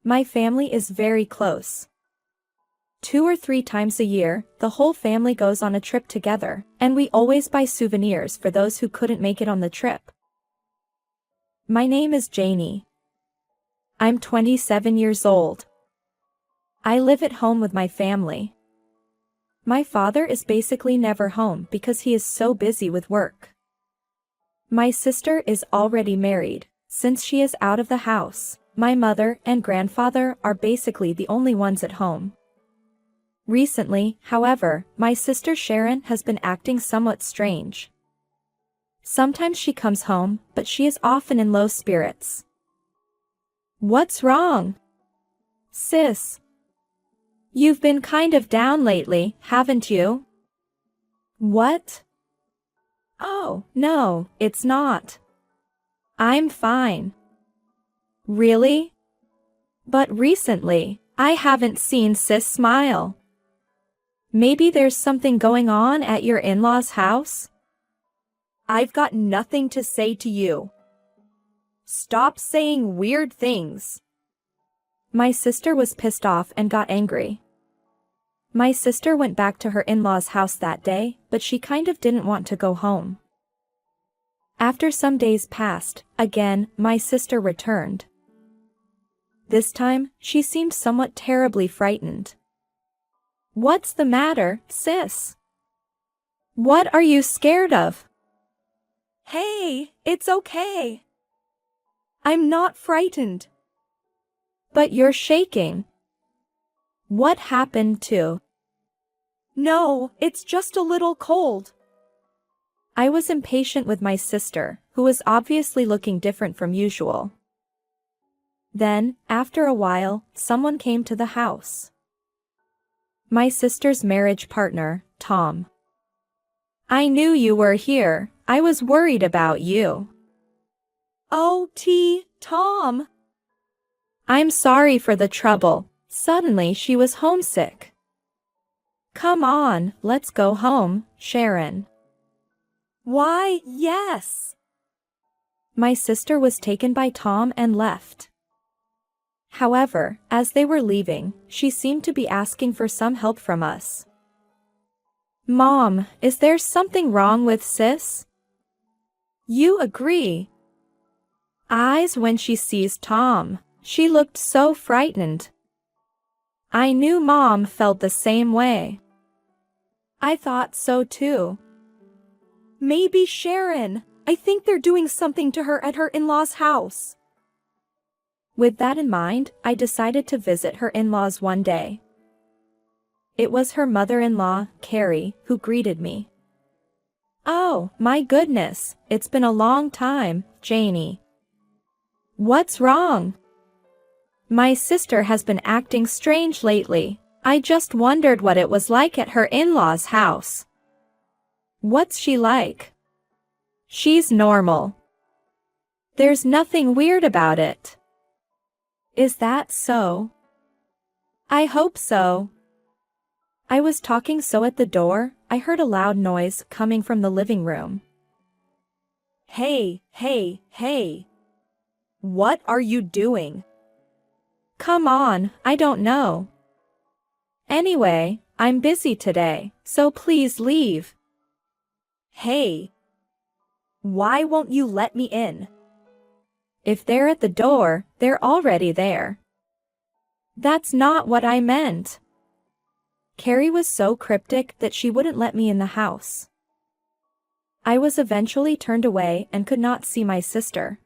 My family is very close. 2 or 3 times a year, the whole family goes on a trip together, and we always buy souvenirs for those who couldn't make it on the trip. My name is Janie. I'm 27 years old. I live at home with my family. My father is basically never home because he is so busy with work. My sister is already married. Since she is out of the house, my mother and grandfather are basically the only ones at home. Recently, however, my sister Sharon has been acting somewhat strange. Sometimes she comes home, but she is often in low spirits. What's wrong? Sis. You've been kind of down lately, haven't you? What? Oh, no, it's not. I'm fine. Really? But recently, I haven't seen Sis smile. Maybe there's something going on at your in-laws' house? I've got nothing to say to you. Stop saying weird things. My sister was pissed off and got angry. My sister went back to her in-laws' house that day, but she kind of didn't want to go home. After some days passed, again, my sister returned. This time, she seemed somewhat terribly frightened. What's the matter, sis? What are you scared of? Hey, it's okay. I'm not frightened. But you're shaking. What happened to? No, it's just a little cold. I was impatient with my sister, who was obviously looking different from usual. Then, after a while, someone came to the house. My sister's marriage partner, Tom. I knew you were here. I was worried about you. Oh, Tom. I'm sorry for the trouble. Suddenly she was homesick. Come on, let's go home, Sharon. Why, yes. My sister was taken by Tom and left. However, as they were leaving, she seemed to be asking for some help from us. Mom, is there something wrong with Sis? You agree. Eyes when she sees Tom. She looked so frightened. I knew Mom felt the same way. I thought so too. Maybe Sharon. I think they're doing something to her at her in-laws' house. With that in mind, I decided to visit her in-laws one day. It was her mother-in-law, Carrie, who greeted me. Oh, my goodness, it's been a long time, Janie. What's wrong? My sister has been acting strange lately. I just wondered what it was like at her in-laws' house. What's she like? She's normal. There's nothing weird about it. Is that so? I hope so. I was talking so at the door, I heard a loud noise coming from the living room. Hey. What are you doing? Come on, I don't know. Anyway, I'm busy today, so please leave. Hey. Why won't you let me in? If they're at the door, they're already there. That's not what I meant. Carrie was so cryptic that she wouldn't let me in the house. I was eventually turned away and could not see my sister.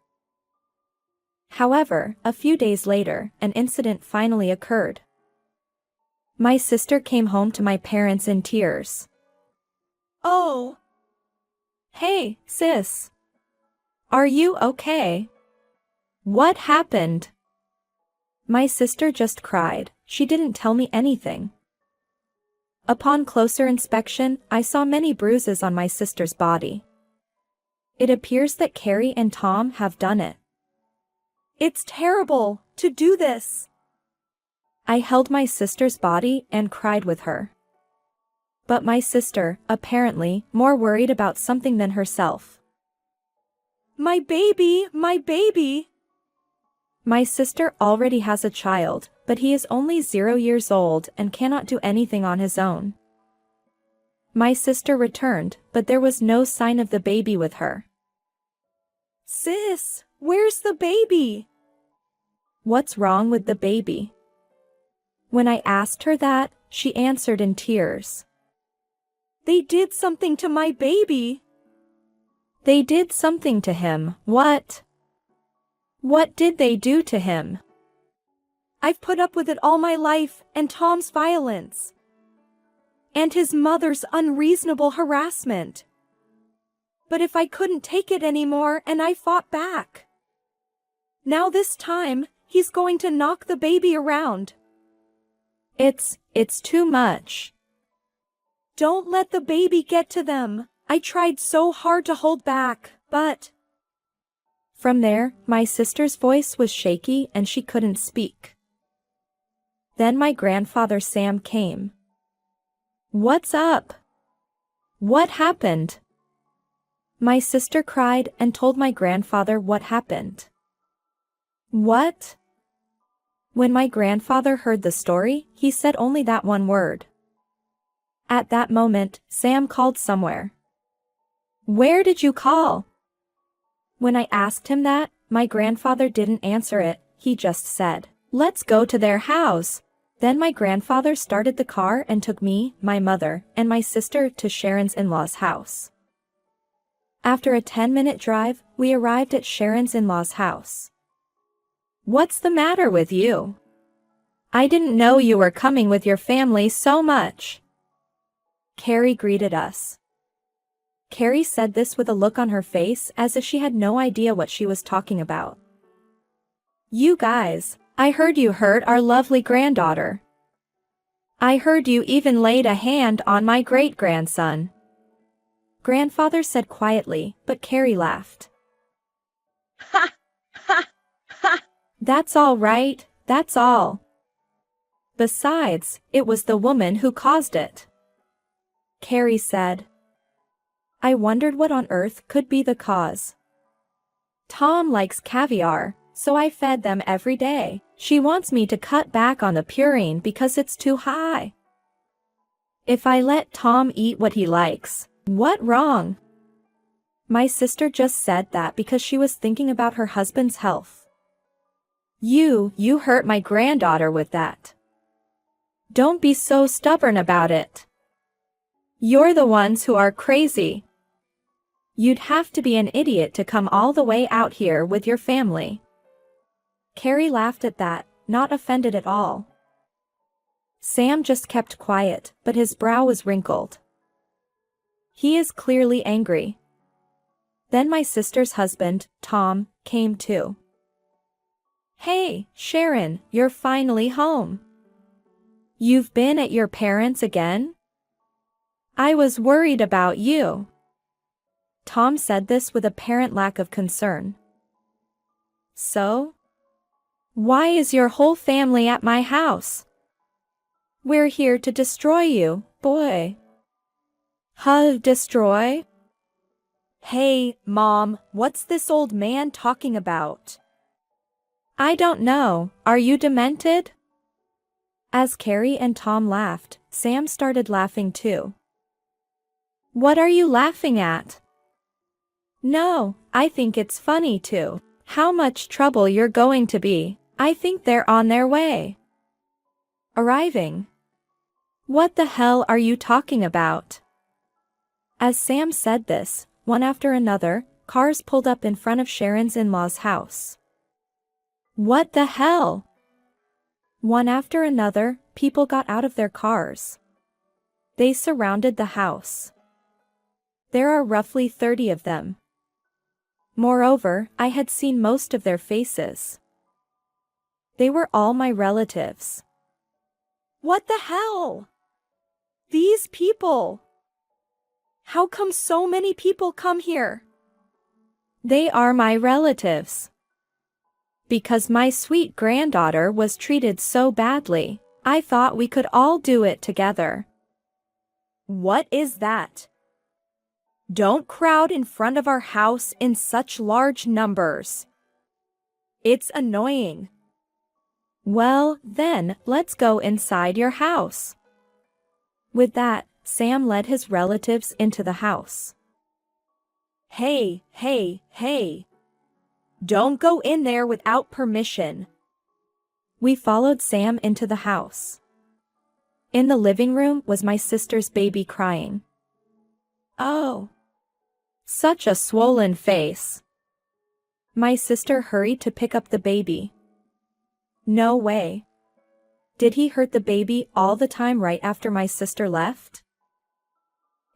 However, a few days later, an incident finally occurred. My sister came home to my parents in tears. Oh. Hey, sis. Are you okay? What happened? My sister just cried. She didn't tell me anything. Upon closer inspection, I saw many bruises on my sister's body. It appears that Carrie and Tom have done it. It's terrible to do this. I held my sister's body and cried with her. But my sister, apparently, more worried about something than herself. My baby, my baby. My sister already has a child, but he is only 0 years old and cannot do anything on his own. My sister returned, but there was no sign of the baby with her. Sis, where's the baby? What's wrong with the baby? When I asked her that, she answered in tears. They did something to my baby. They did something to him. What? What did they do to him? I've put up with it all my life, and Tom's violence. And his mother's unreasonable harassment. But if I couldn't take it anymore and I fought back. Now this time, he's going to knock the baby around. It's too much. Don't let the baby get to them. I tried so hard to hold back, but... From there, my sister's voice was shaky and she couldn't speak. Then my grandfather Sam came. What's up? What happened? My sister cried and told my grandfather what happened. What? When my grandfather heard the story, he said only that one word. At that moment, Sam called somewhere. Where did you call? When I asked him that, my grandfather didn't answer it, he just said, let's go to their house. Then my grandfather started the car and took me, my mother, and my sister to Sharon's in-laws' house. After a 10-minute drive, we arrived at Sharon's in-laws' house. What's the matter with you? I didn't know you were coming with your family so much. Carrie greeted us. Carrie said this with a look on her face as if she had no idea what she was talking about. You guys, I heard you hurt our lovely granddaughter. I heard you even laid a hand on my great-grandson. Grandfather said quietly, but Carrie laughed. Ha! Ha! Ha! That's all right, that's all. Besides, it was the woman who caused it. Carrie said. I wondered what on earth could be the cause. Tom likes caviar, so I fed them every day. She wants me to cut back on the purine because it's too high. If I let Tom eat what he likes, what wrong? My sister just said that because she was thinking about her husband's health. You hurt my granddaughter with that. Don't be so stubborn about it. You're the ones who are crazy. You'd have to be an idiot to come all the way out here with your family. Carrie laughed at that, not offended at all. Sam just kept quiet, but his brow was wrinkled. He is clearly angry. Then my sister's husband, Tom, came too. Hey, Sharon, you're finally home. You've been at your parents' again? I was worried about you. Tom said this with apparent lack of concern. So? Why is your whole family at my house? We're here to destroy you, boy. Huh, destroy? Hey, Mom, what's this old man talking about? I don't know, are you demented? As Carrie and Tom laughed, Sam started laughing too. What are you laughing at? No, I think it's funny too. How much trouble you're going to be. I think they're on their way. Arriving. What the hell are you talking about? As Sam said this, one after another, cars pulled up in front of Sharon's in-laws' house. What the hell? One after another, people got out of their cars. They surrounded the house. There are roughly 30 of them. Moreover, I had seen most of their faces. They were all my relatives. What the hell? These people! How come so many people come here? They are my relatives. Because my sweet granddaughter was treated so badly, I thought we could all do it together. What is that? Don't crowd in front of our house in such large numbers. It's annoying. Well, then, let's go inside your house. With that, Sam led his relatives into the house. Hey, hey, hey. Don't go in there without permission. We followed Sam into the house. In the living room was my sister's baby crying. Oh. Such a swollen face. My sister hurried to pick up the baby. No way. Did he hurt the baby all the time right after my sister left?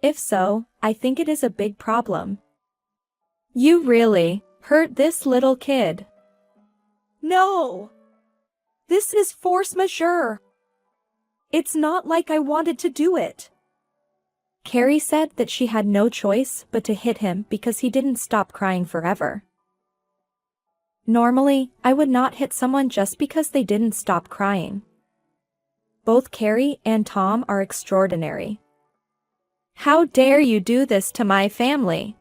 If so, I think it is a big problem. You really hurt this little kid. No! This is force majeure. It's not like I wanted to do it. Carrie said that she had no choice but to hit him because he didn't stop crying forever. Normally, I would not hit someone just because they didn't stop crying. Both Carrie and Tom are extraordinary. How dare you do this to my family?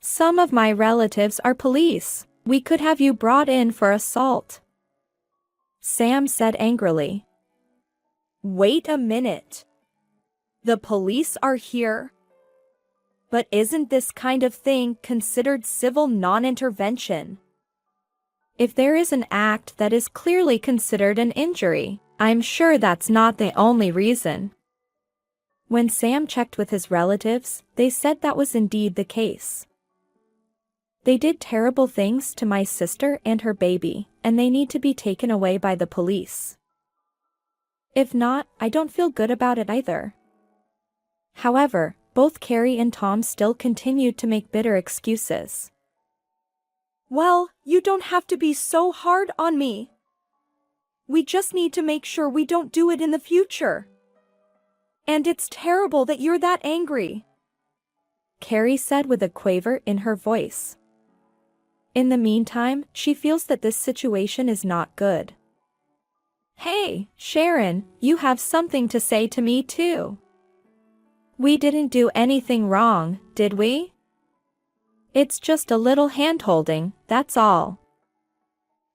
Some of my relatives are police. We could have you brought in for assault. Sam said angrily. Wait a minute. The police are here. But isn't this kind of thing considered civil non-intervention? If there is an act that is clearly considered an injury, I'm sure that's not the only reason. When Sam checked with his relatives, they said that was indeed the case. They did terrible things to my sister and her baby, and they need to be taken away by the police. If not, I don't feel good about it either. However, both Carrie and Tom still continued to make bitter excuses. Well, you don't have to be so hard on me. We just need to make sure we don't do it in the future. And it's terrible that you're that angry, Carrie said with a quaver in her voice. In the meantime, she feels that this situation is not good. Hey, Sharon, you have something to say to me too. We didn't do anything wrong, did we? It's just a little hand-holding, that's all.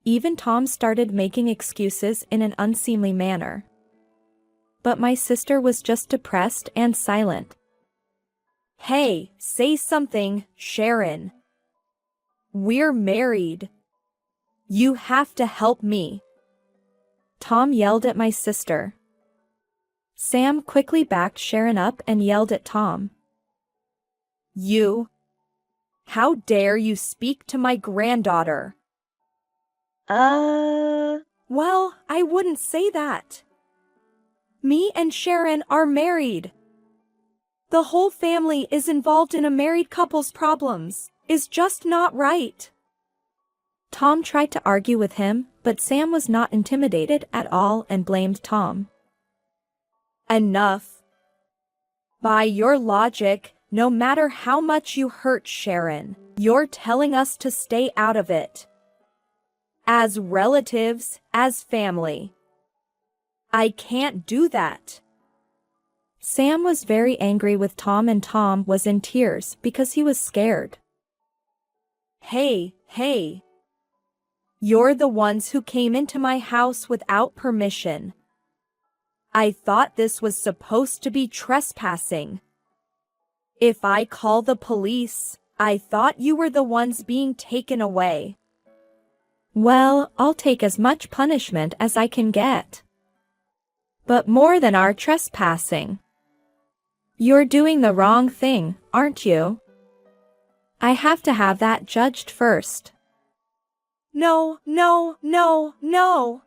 Even Tom started making excuses in an unseemly manner. But my sister was just depressed and silent. Hey, say something, Sharon. We're married. You have to help me. Tom yelled at my sister. Sam quickly backed Sharon up and yelled at Tom. You! How dare you speak to my granddaughter? Well, I wouldn't say that. Me and Sharon are married. The whole family is involved in a married couple's problems. Is just not right. Tom tried to argue with him, but Sam was not intimidated at all and blamed Tom. Enough. By your logic, no matter how much you hurt Sharon, you're telling us to stay out of it. As relatives, as family. I can't do that. Sam was very angry with Tom and Tom was in tears because he was scared. Hey, hey. You're the ones who came into my house without permission. I thought this was supposed to be trespassing. If I call the police, I thought you were the ones being taken away. Well, I'll take as much punishment as I can get. But more than our trespassing. You're doing the wrong thing, aren't you? I have to have that judged first. No, no, no, no.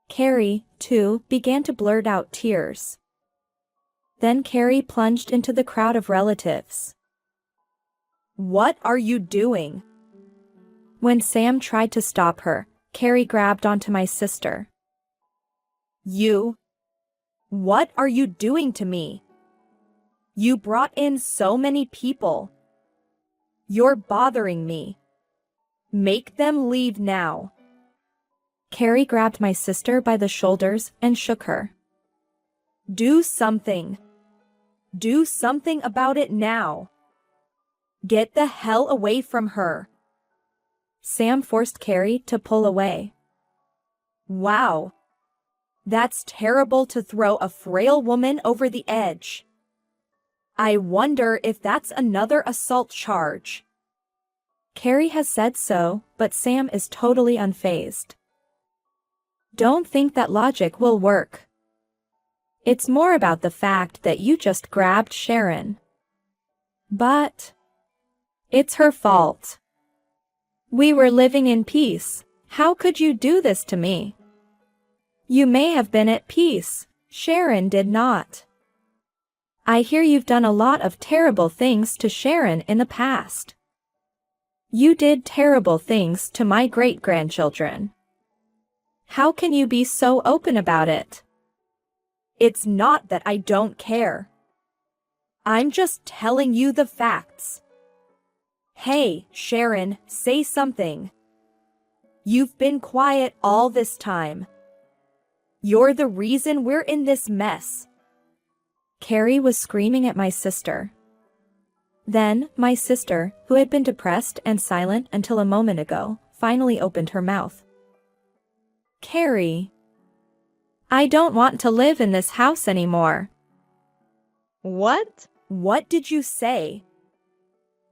Carrie, too, began to blurt out tears. Then Carrie plunged into the crowd of relatives. What are you doing? When Sam tried to stop her, Carrie grabbed onto my sister. You? What are you doing to me? You brought in so many people. You're bothering me. Make them leave now. Carrie grabbed my sister by the shoulders and shook her. Do something. Do something about it now. Get the hell away from her. Sam forced Carrie to pull away. Wow. That's terrible to throw a frail woman over the edge. I wonder if that's another assault charge. Carrie has said so, but Sam is totally unfazed. Don't think that logic will work. It's more about the fact that you just grabbed Sharon. But it's her fault. We were living in peace. How could you do this to me? You may have been at peace. Sharon did not. I hear you've done a lot of terrible things to Sharon in the past. You did terrible things to my great-grandchildren. How can you be so open about it? It's not that I don't care. I'm just telling you the facts. Hey, Sharon, say something. You've been quiet all this time. You're the reason we're in this mess. Carrie was screaming at my sister. Then, my sister, who had been depressed and silent until a moment ago, finally opened her mouth. Carrie, I don't want to live in this house anymore. What? What did you say?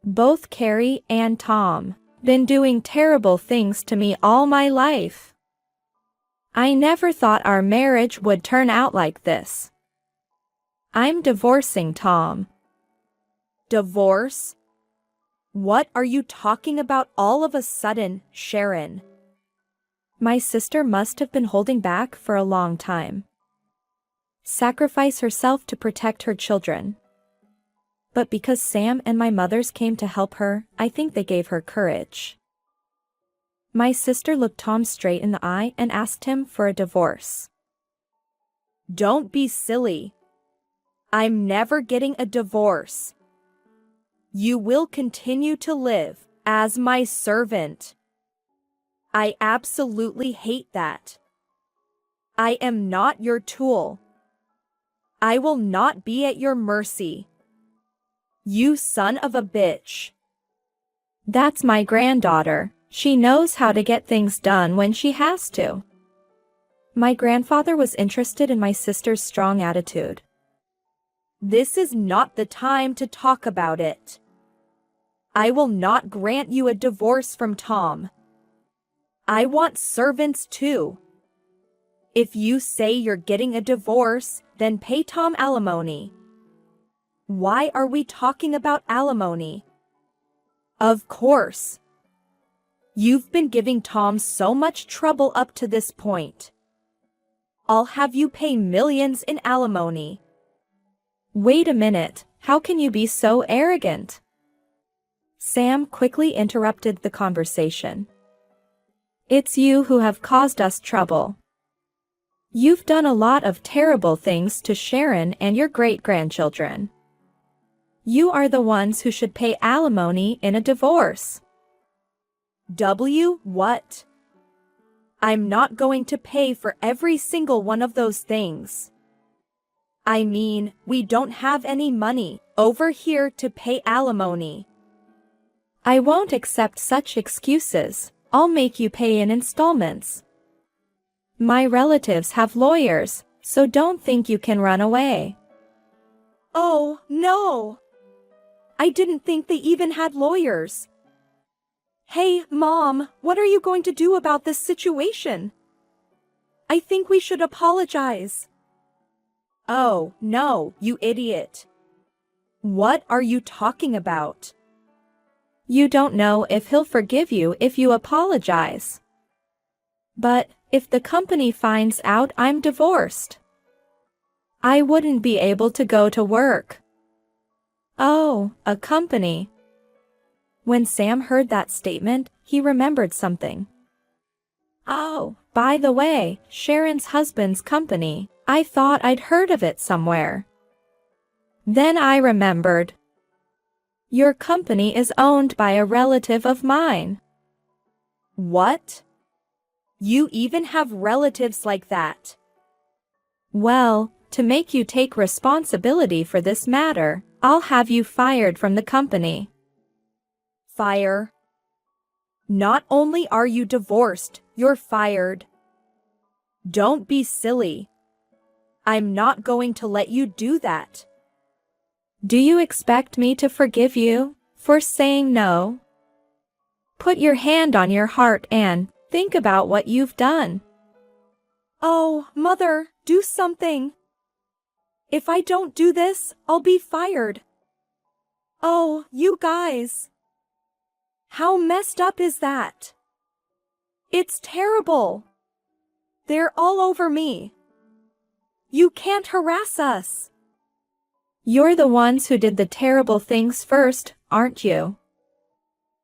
Both Carrie and Tom been doing terrible things to me all my life. I never thought our marriage would turn out like this. I'm divorcing Tom. Divorce? What are you talking about all of a sudden, Sharon? My sister must have been holding back for a long time. Sacrifice herself to protect her children. But because Sam and my mothers came to help her, I think they gave her courage. My sister looked Tom straight in the eye and asked him for a divorce. Don't be silly. I'm never getting a divorce. You will continue to live as my servant. I absolutely hate that. I am not your tool. I will not be at your mercy. You son of a bitch. That's my granddaughter. She knows how to get things done when she has to. My grandfather was interested in my sister's strong attitude. This is not the time to talk about it. I will not grant you a divorce from Tom. I want servants too. If you say you're getting a divorce, then pay Tom alimony. Why are we talking about alimony? Of course. You've been giving Tom so much trouble up to this point. I'll have you pay millions in alimony. Wait a minute, how can you be so arrogant? Sam quickly interrupted the conversation. It's you who have caused us trouble. You've done a lot of terrible things to Sharon and your great-grandchildren. You are the ones who should pay alimony in a divorce. What? I'm not going to pay for every single one of those things. I mean, we don't have any money over here to pay alimony. I won't accept such excuses. I'll make you pay in installments. My relatives have lawyers, so don't think you can run away. Oh, no! I didn't think they even had lawyers. Hey, Mom, what are you going to do about this situation? I think we should apologize. Oh, no, you idiot. What are you talking about? You don't know if he'll forgive you if you apologize. But if the company finds out I'm divorced, I wouldn't be able to go to work. Oh, a company. When Sam heard that statement, he remembered something. Oh, by the way, Sharon's husband's company. I thought I'd heard of it somewhere. Then I remembered. Your company is owned by a relative of mine. What? You even have relatives like that? Well, to make you take responsibility for this matter, I'll have you fired from the company. Fire? Not only are you divorced, you're fired. Don't be silly. I'm not going to let you do that. Do you expect me to forgive you for saying no? Put your hand on your heart and think about what you've done. Oh, Mother, do something. If I don't do this, I'll be fired. Oh, you guys. How messed up is that? It's terrible. They're all over me. You can't harass us. You're the ones who did the terrible things first, aren't you?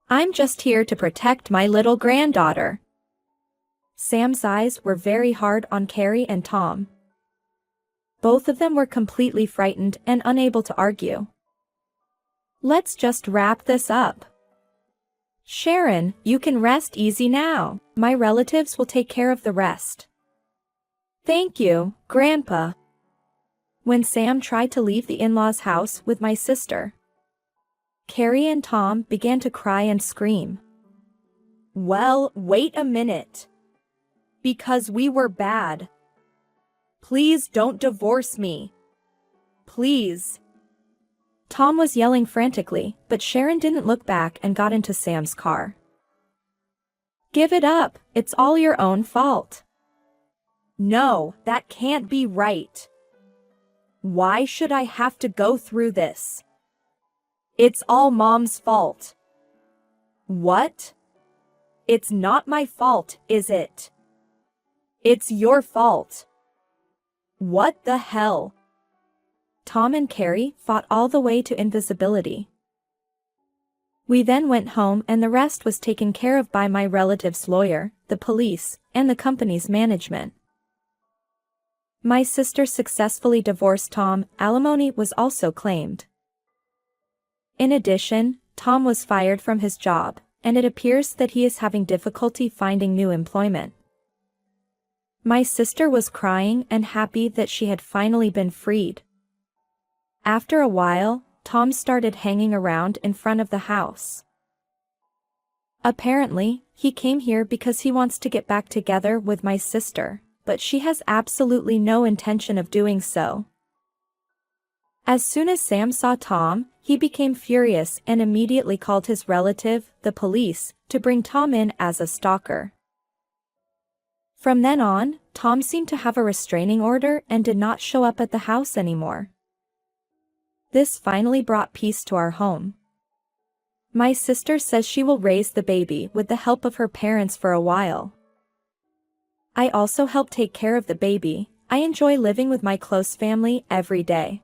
I'm just here to protect my little granddaughter. Sam's eyes were very hard on Carrie and Tom. Both of them were completely frightened and unable to argue. Let's just wrap this up. Sharon, you can rest easy now. My relatives will take care of the rest. Thank you, Grandpa. When Sam tried to leave the in-laws' house with my sister, Carrie and Tom began to cry and scream. Well, wait a minute. Because we were bad. Please don't divorce me. Please. Tom was yelling frantically, but Sharon didn't look back and got into Sam's car. Give it up, it's all your own fault. No, that can't be right. Why should I have to go through this? It's all Mom's fault. What? It's not my fault, is it? It's your fault. What the hell? Tom and Carrie fought all the way to invisibility. We then went home and the rest was taken care of by my relative's lawyer, the police, and the company's management. My sister successfully divorced Tom. Alimony was also claimed. In addition, Tom was fired from his job, and it appears that he is having difficulty finding new employment. My sister was crying and happy that she had finally been freed. After a while, Tom started hanging around in front of the house. Apparently, he came here because he wants to get back together with my sister, but she has absolutely no intention of doing so. As soon as Sam saw Tom, he became furious and immediately called his relative, the police, to bring Tom in as a stalker. From then on, Tom seemed to have a restraining order and did not show up at the house anymore. This finally brought peace to our home. My sister says she will raise the baby with the help of her parents for a while. I also help take care of the baby. I enjoy living with my close family every day.